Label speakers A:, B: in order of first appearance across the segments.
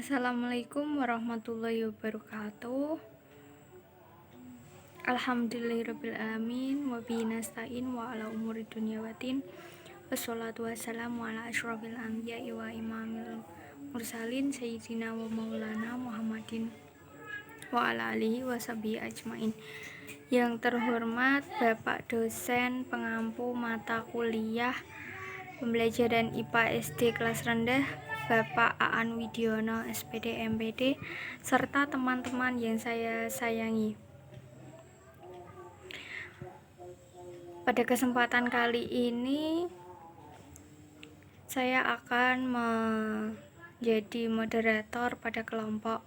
A: Assalamualaikum warahmatullahi wabarakatuh. Alhamdulillahirrabbilalamin. Wabihi nasta'in wa ala umuri dunya waddin. Wassalatu wassalamu ala asyrafil anbiya'i wa imamil mursalin Sayyidina wa maulana Muhammadin wa ala alihi wa sahbihi ajmain. Yang terhormat Bapak dosen pengampu mata kuliah pembelajaran IPA SD kelas rendah Bapak Aan Widiono SPD MPD serta teman-teman yang saya sayangi. Pada kesempatan kali ini saya akan menjadi moderator pada kelompok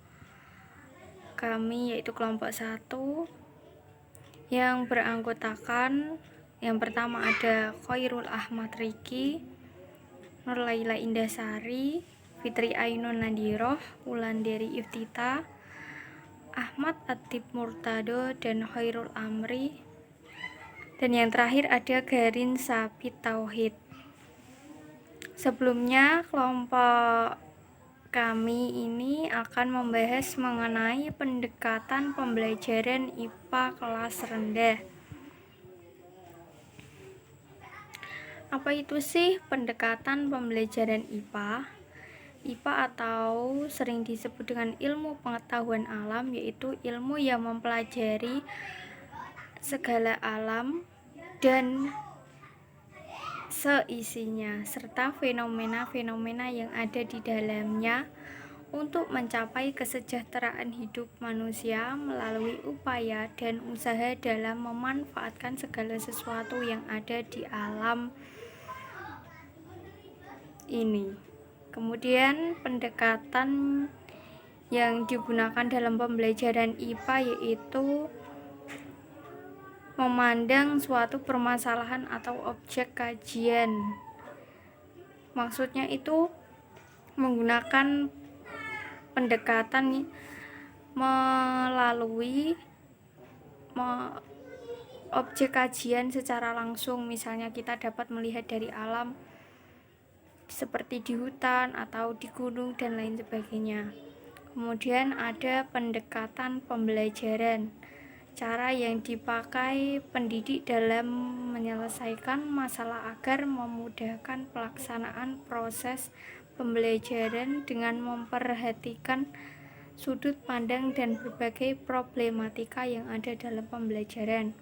A: kami, yaitu kelompok 1 yang beranggotakan yang pertama ada Khairul Ahmad Riki, Nur Laila Indasari, Fitri Ainun Nadiroh, Wulandari Iftita, Ahmad Atib Murtado, dan Khairul Amri. Dan yang terakhir ada Garin Sabit Tauhid. Sebelumnya kelompok kami ini akan membahas mengenai pendekatan pembelajaran IPA kelas rendah. Apa itu sih pendekatan pembelajaran IPA? IPA atau sering disebut dengan ilmu pengetahuan alam, yaitu ilmu yang mempelajari segala alam dan seisinya serta fenomena-fenomena yang ada di dalamnya untuk mencapai kesejahteraan hidup manusia melalui upaya dan usaha dalam memanfaatkan segala sesuatu yang ada di alam ini. Kemudian pendekatan yang digunakan dalam pembelajaran IPA yaitu memandang suatu permasalahan atau objek kajian. Maksudnya itu menggunakan pendekatan melalui objek kajian secara langsung. Misalnya kita dapat melihat dari alam seperti di hutan atau di gunung dan lain sebagainya. Kemudian ada pendekatan pembelajaran, cara yang dipakai pendidik dalam menyelesaikan masalah agar memudahkan pelaksanaan proses pembelajaran dengan memperhatikan sudut pandang dan berbagai problematika yang ada dalam pembelajaran.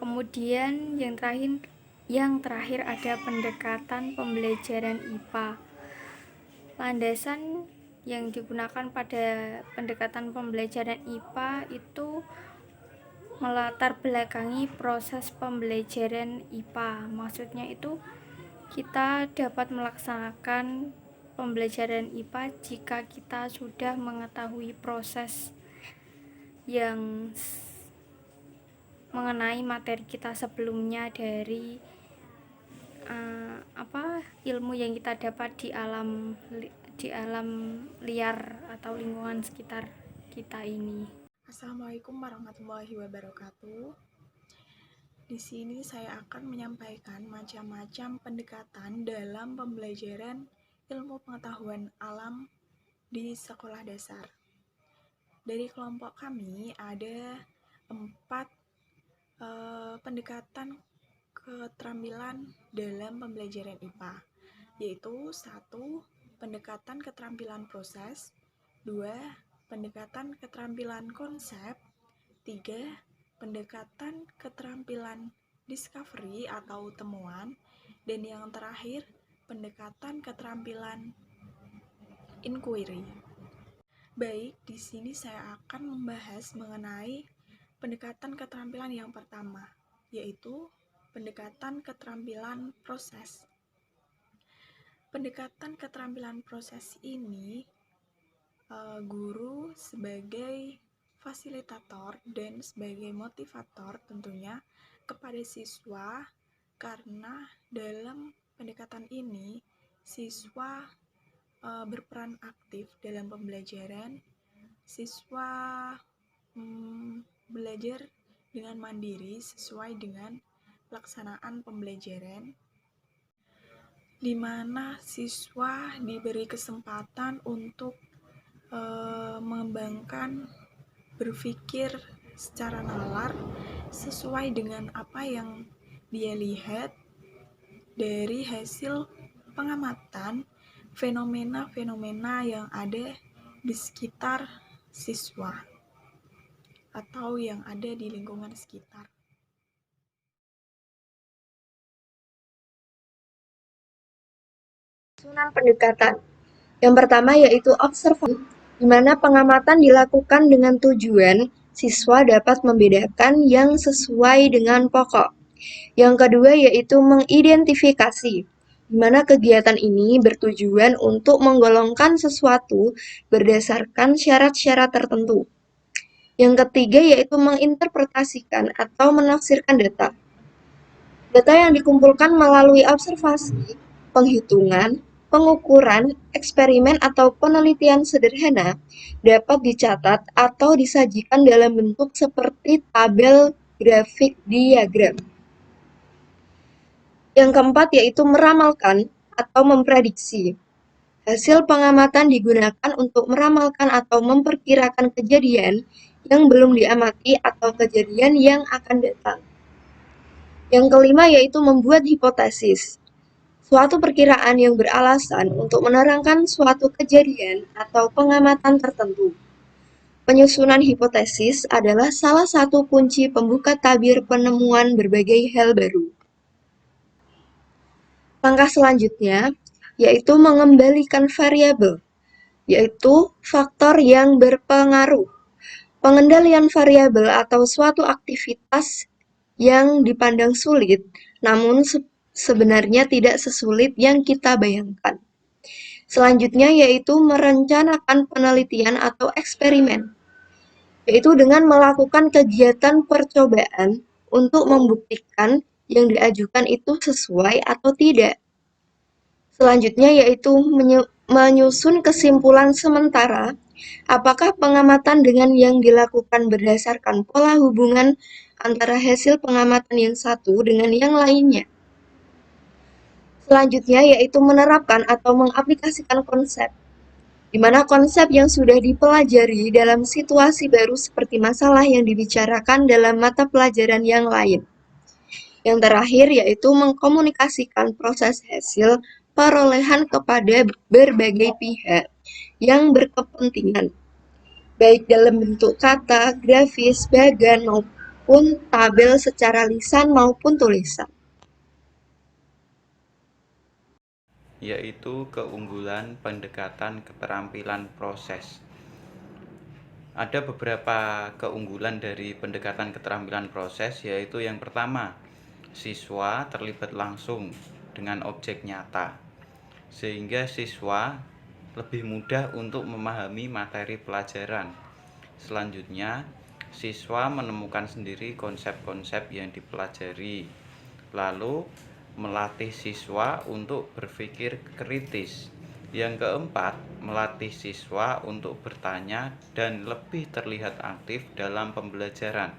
A: Kemudian yang terakhir ada pendekatan pembelajaran IPA. Landasan yang digunakan pada pendekatan pembelajaran IPA itu melatar belakangi proses pembelajaran IPA. Maksudnya itu kita dapat melaksanakan pembelajaran IPA jika kita sudah mengetahui proses yang mengenai materi kita sebelumnya dari ilmu yang kita dapat di alam liar atau lingkungan sekitar kita ini.
B: Assalamualaikum warahmatullahi wabarakatuh. Di sini saya akan menyampaikan macam-macam pendekatan dalam pembelajaran ilmu pengetahuan alam di sekolah dasar. Dari kelompok kami ada 4 pendekatan keterampilan dalam pembelajaran IPA, yaitu 1. Pendekatan keterampilan proses, 2. Pendekatan keterampilan konsep, 3. Pendekatan keterampilan discovery atau temuan, dan yang terakhir pendekatan keterampilan inquiry. Baik, di sini saya akan membahas mengenai pendekatan keterampilan yang pertama, yaitu pendekatan keterampilan proses. Pendekatan keterampilan proses ini guru sebagai fasilitator dan sebagai motivator tentunya kepada siswa, karena dalam pendekatan ini siswa berperan aktif dalam pembelajaran. Siswa belajar dengan mandiri sesuai dengan pelaksanaan pembelajaran. di mana siswa diberi kesempatan untuk mengembangkan berpikir secara nalar sesuai dengan apa yang dia lihat dari hasil pengamatan fenomena-fenomena yang ada di sekitar siswa atau yang ada di lingkungan sekitar.
C: Susunan pendekatan. Yang pertama yaitu observasi, di mana pengamatan dilakukan dengan tujuan siswa dapat membedakan yang sesuai dengan pokok. Yang kedua yaitu mengidentifikasi, di mana kegiatan ini bertujuan untuk menggolongkan sesuatu berdasarkan syarat-syarat tertentu. Yang ketiga yaitu menginterpretasikan atau menafsirkan data. Data yang dikumpulkan melalui observasi, penghitungan, pengukuran, eksperimen atau penelitian sederhana dapat dicatat atau disajikan dalam bentuk seperti tabel grafik diagram. Yang keempat yaitu meramalkan atau memprediksi. Hasil pengamatan digunakan untuk meramalkan atau memperkirakan kejadian yang belum diamati atau kejadian yang akan datang. Yang kelima yaitu membuat hipotesis, suatu perkiraan yang beralasan untuk menerangkan suatu kejadian atau pengamatan tertentu. Penyusunan hipotesis adalah salah satu kunci pembuka tabir penemuan berbagai hal baru. Langkah selanjutnya yaitu mengembalikan variabel, yaitu faktor yang berpengaruh. Pengendalian variabel atau suatu aktivitas yang dipandang sulit, namun sebenarnya tidak sesulit yang kita bayangkan. Selanjutnya yaitu merencanakan penelitian atau eksperimen, yaitu dengan melakukan kegiatan percobaan untuk membuktikan yang diajukan itu sesuai atau tidak. Selanjutnya yaitu menyusun kesimpulan sementara, apakah pengamatan dengan yang dilakukan berdasarkan pola hubungan antara hasil pengamatan yang satu dengan yang lainnya. Selanjutnya yaitu menerapkan atau mengaplikasikan konsep, di mana konsep yang sudah dipelajari dalam situasi baru seperti masalah yang dibicarakan dalam mata pelajaran yang lain. Yang terakhir yaitu mengkomunikasikan proses hasil perolehan kepada berbagai pihak yang berkepentingan, baik dalam bentuk kata, grafis, bagan, maupun tabel secara lisan maupun tulisan.
D: Yaitu keunggulan pendekatan keterampilan proses. Ada beberapa keunggulan dari pendekatan keterampilan proses, yaitu yang pertama, siswa terlibat langsung dengan objek nyata, sehingga siswa lebih mudah untuk memahami materi pelajaran. Selanjutnya, siswa menemukan sendiri konsep-konsep yang dipelajari, lalu melatih siswa untuk berpikir kritis. Yang keempat, melatih siswa untuk bertanya dan lebih terlihat aktif dalam pembelajaran.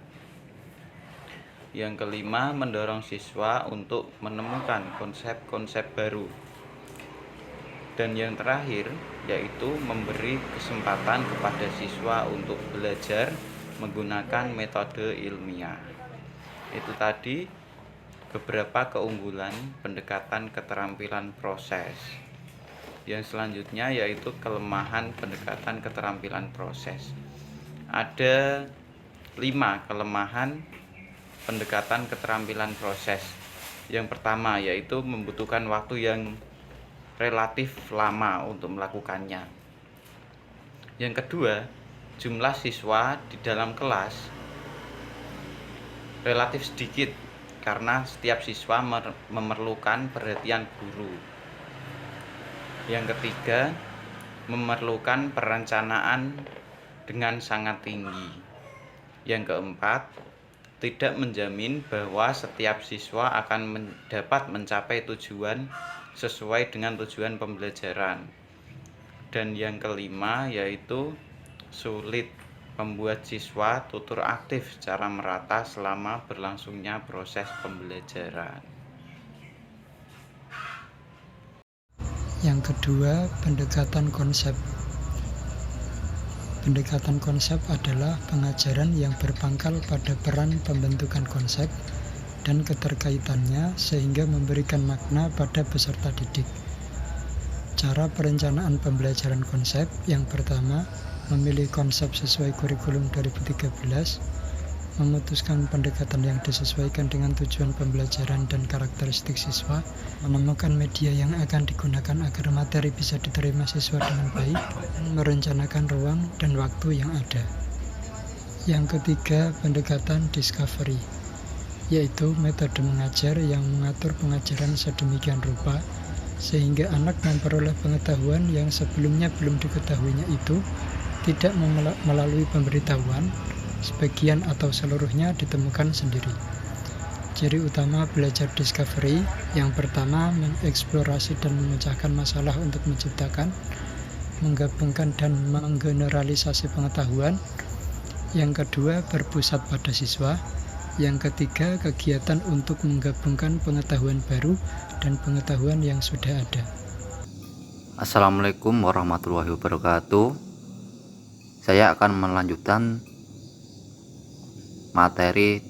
D: Yang kelima, mendorong siswa untuk menemukan konsep-konsep baru. Dan yang terakhir, yaitu memberi kesempatan kepada siswa untuk belajar menggunakan metode ilmiah. Itu tadi beberapa keunggulan pendekatan keterampilan proses. Yang selanjutnya yaitu kelemahan pendekatan keterampilan proses. Ada 5 kelemahan pendekatan keterampilan proses. Yang pertama yaitu membutuhkan waktu yang relatif lama untuk melakukannya. Yang kedua, jumlah siswa di dalam kelas relatif sedikit karena setiap siswa memerlukan perhatian guru. Yang ketiga, memerlukan perencanaan dengan sangat tinggi. Yang keempat, tidak menjamin bahwa setiap siswa akan dapat mencapai tujuan sesuai dengan tujuan pembelajaran. Dan yang kelima yaitu sulit membuat siswa tutur aktif secara merata selama berlangsungnya proses pembelajaran.
E: Yang kedua, pendekatan konsep. Pendekatan konsep adalah pengajaran yang berpangkal pada peran pembentukan konsep dan keterkaitannya sehingga memberikan makna pada peserta didik. Cara perencanaan pembelajaran konsep: yang pertama, memilih konsep sesuai kurikulum 2013, memutuskan pendekatan yang disesuaikan dengan tujuan pembelajaran dan karakteristik siswa, menemukan media yang akan digunakan agar materi bisa diterima siswa dengan baik, dan merencanakan ruang dan waktu yang ada. Yang ketiga, pendekatan discovery, yaitu metode mengajar yang mengatur pengajaran sedemikian rupa sehingga anak memperoleh pengetahuan yang sebelumnya belum diketahuinya itu tidak melalui pemberitahuan, sebagian atau seluruhnya ditemukan sendiri. Ciri utama belajar discovery: yang pertama, mengeksplorasi dan memecahkan masalah untuk menciptakan, menggabungkan dan menggeneralisasi pengetahuan. Yang kedua, berpusat pada siswa. Yang ketiga, kegiatan untuk menggabungkan pengetahuan baru dan pengetahuan yang sudah ada.
F: Assalamualaikum warahmatullahi wabarakatuh. Saya akan melanjutkan materi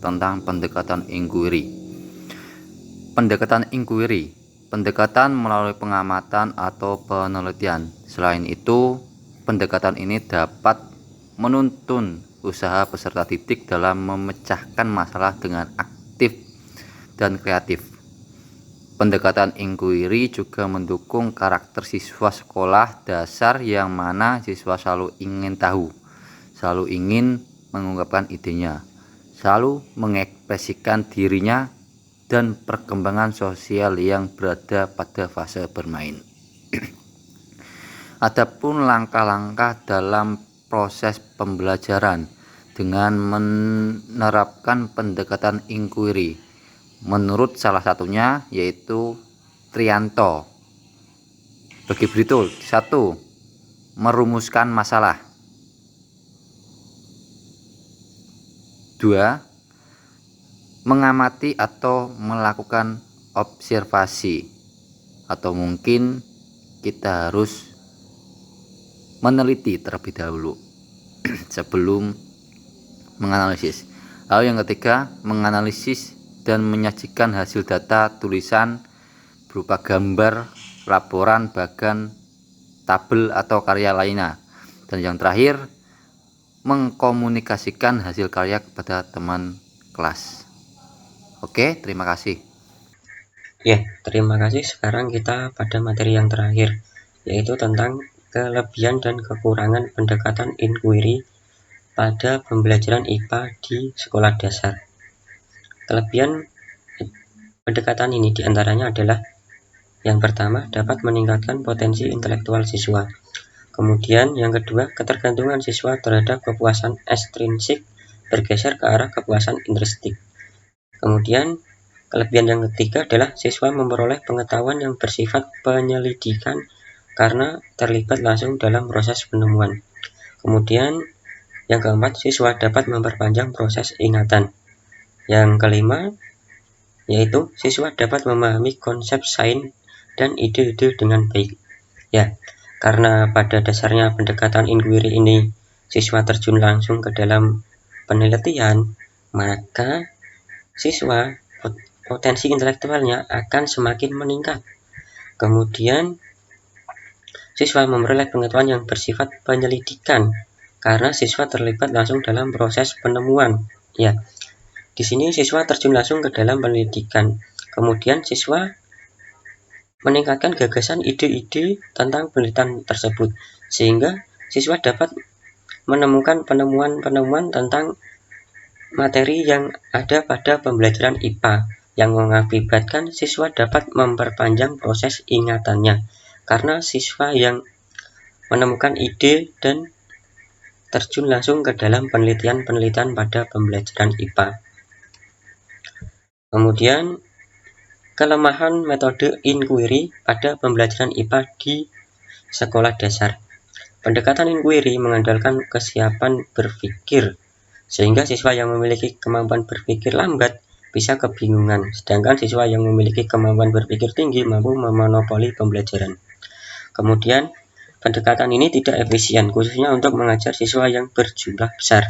F: tentang pendekatan inquiry. Pendekatan inquiry, pendekatan melalui pengamatan atau penelitian. Selain itu, pendekatan ini dapat menuntun usaha peserta didik dalam memecahkan masalah dengan aktif dan kreatif. Pendekatan inquiry juga mendukung karakter siswa sekolah dasar yang mana siswa selalu ingin tahu, selalu ingin mengungkapkan idenya, selalu mengekspresikan dirinya, dan perkembangan sosial yang berada pada fase bermain. Adapun langkah-langkah dalam proses pembelajaran dengan menerapkan pendekatan inquiry, menurut salah satunya yaitu Trianto, bagi berikut: 1. Merumuskan masalah. 2. Mengamati atau melakukan observasi, atau mungkin kita harus meneliti terlebih dahulu sebelum menganalisis. Lalu yang ketiga, menganalisis dan menyajikan hasil data tulisan berupa gambar, laporan, bahkan tabel atau karya lainnya. Dan yang terakhir, mengkomunikasikan hasil karya kepada teman kelas. Oke, terima kasih.
G: Ya, terima kasih. Sekarang kita pada materi yang terakhir, yaitu tentang kelebihan dan kekurangan pendekatan inquiry pada pembelajaran IPA di sekolah dasar. Kelebihan pendekatan ini diantaranya adalah: yang pertama, dapat meningkatkan potensi intelektual siswa. Kemudian yang kedua, ketergantungan siswa terhadap kepuasan ekstrinsik bergeser ke arah kepuasan intrinsik. Kemudian kelebihan yang ketiga adalah siswa memperoleh pengetahuan yang bersifat penyelidikan karena terlibat langsung dalam proses penemuan. Kemudian yang keempat, siswa dapat memperpanjang proses ingatan. Yang kelima, yaitu siswa dapat memahami konsep sains dan ide-ide dengan baik. Ya, karena pada dasarnya pendekatan inquiry ini siswa terjun langsung ke dalam penelitian, maka siswa potensi intelektualnya akan semakin meningkat. Kemudian siswa memperoleh pengetahuan yang bersifat penyelidikan karena siswa terlibat langsung dalam proses penemuan. Ya, di sini siswa terjun langsung ke dalam penelitian. Kemudian siswa meningkatkan gagasan ide-ide tentang penelitian tersebut, sehingga siswa dapat menemukan penemuan-penemuan tentang materi yang ada pada pembelajaran IPA, yang mengakibatkan siswa dapat memperpanjang proses ingatannya, karena siswa yang menemukan ide dan terjun langsung ke dalam penelitian-penelitian pada pembelajaran IPA. Kemudian kelemahan metode inquiry pada pembelajaran IPA di sekolah dasar. Pendekatan inquiry mengandalkan kesiapan berpikir, sehingga siswa yang memiliki kemampuan berpikir lambat bisa kebingungan, sedangkan siswa yang memiliki kemampuan berpikir tinggi mampu memonopoli pembelajaran. Kemudian, pendekatan ini tidak efisien, khususnya untuk mengajar siswa yang berjumlah besar.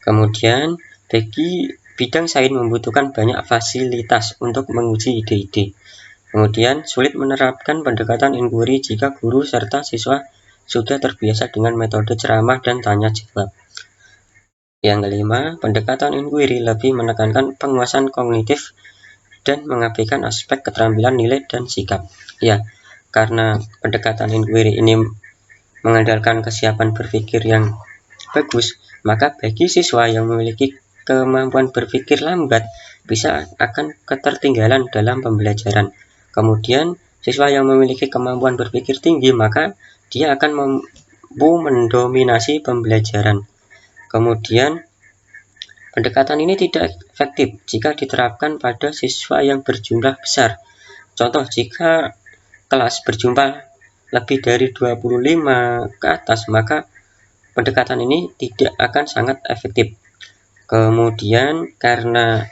G: Kemudian, bagi bidang sains membutuhkan banyak fasilitas untuk menguji ide-ide. Kemudian, sulit menerapkan pendekatan inquiry jika guru serta siswa sudah terbiasa dengan metode ceramah dan tanya jawab. Yang kelima, pendekatan inquiry lebih menekankan penguasaan kognitif dan mengabaikan aspek keterampilan nilai dan sikap. Ya, karena pendekatan inquiry ini mengandalkan kesiapan berpikir yang bagus, maka bagi siswa yang memiliki kemampuan berpikir lambat bisa akan ketertinggalan dalam pembelajaran. Kemudian, siswa yang memiliki kemampuan berpikir tinggi, maka dia akan mampu mendominasi pembelajaran. Kemudian, pendekatan ini tidak efektif jika diterapkan pada siswa yang berjumlah besar. Contoh, jika kelas berjumlah lebih dari 25 ke atas, maka pendekatan ini tidak akan sangat efektif. Kemudian, karena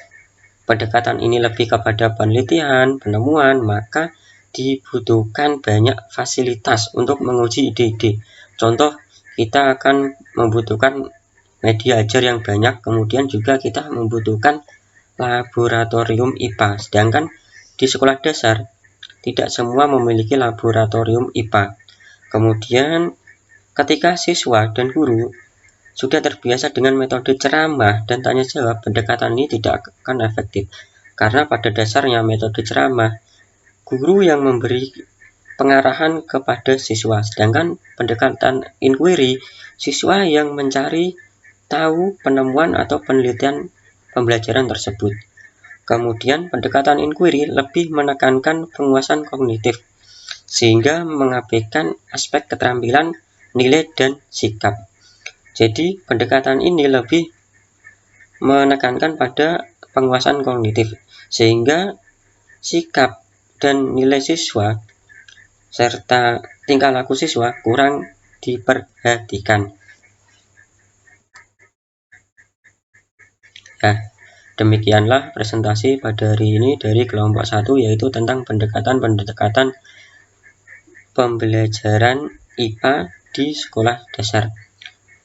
G: pendekatan ini lebih kepada penelitian, penemuan, maka dibutuhkan banyak fasilitas untuk menguji ide-ide. Contoh, kita akan membutuhkan media ajar yang banyak, kemudian juga kita membutuhkan laboratorium IPA. Sedangkan di sekolah dasar tidak semua memiliki laboratorium IPA. Kemudian ketika siswa dan guru sudah terbiasa dengan metode ceramah dan tanya jawab, pendekatan ini tidak akan efektif. Karena pada dasarnya metode ceramah, guru yang memberi pengarahan kepada siswa, sedangkan pendekatan inquiry, siswa yang mencari tahu penemuan atau penelitian pembelajaran tersebut. Kemudian pendekatan inquiry lebih menekankan penguasaan kognitif sehingga mengabaikan aspek keterampilan, nilai, dan sikap. Jadi pendekatan ini lebih menekankan pada penguasaan kognitif sehingga sikap dan nilai siswa serta tingkah laku siswa kurang diperhatikan. Nah, demikianlah presentasi pada hari ini dari kelompok 1, yaitu tentang pendekatan pembelajaran IPA di sekolah dasar.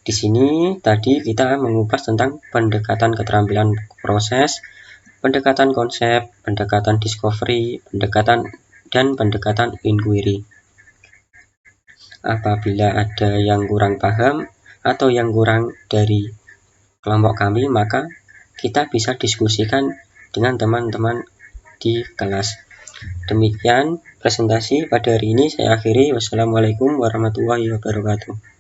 G: Di sini tadi kita mengupas tentang pendekatan keterampilan proses, pendekatan konsep, pendekatan discovery, pendekatan inquiry. Apabila ada yang kurang paham atau yang kurang dari kelompok kami, maka kita bisa diskusikan dengan teman-teman di kelas. Demikian presentasi pada hari ini saya akhiri. Wassalamualaikum warahmatullahi wabarakatuh.